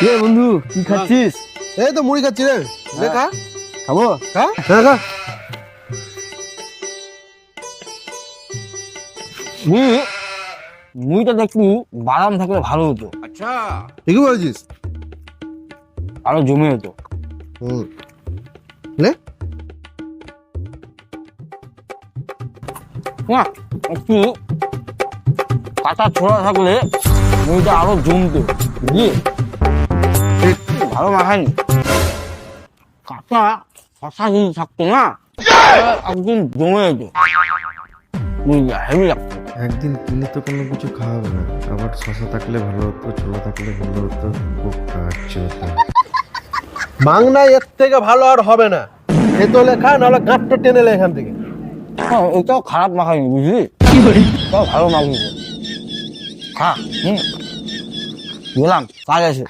এ বন্ধু কি খাচ্ছিস? এই তো মুড়ি খাচ্ছি রে। লে খা। খাবো? খা খা। মুইটা দেখছি বাদাম থাকলে ভালো হতো, ঠিকই বলেছিস। আরো জমে হতো। হুম। লে না একটু কাঁচা ছোড়া থাকলে মুইটা আরো জমতো, বুঝলি? ঠিক। ভালো মাখানি কাঁচা শশা যদি থাকতো না একদিন জমে যেত, বুঝলি? হেভি লাগতো। একদিন কিনে তো কোনো কিছু খাওয়াবে না, আবার শশা থাকলে ভালো হতো, ছোলা থাকলে ভালো হতো। খুব কাচ্ছি হতো। মাংনা এর থেকে ভালো আর হবে না। এ তো লেখা নাহলে গাঁটটা টেনে লে এখান থেকে। হ্যাঁ, এটাও খারাপ মাখানি, বুঝলি? এটাও ভালো মাখিয়েছে। খা। গেলাম, কাজ আছে।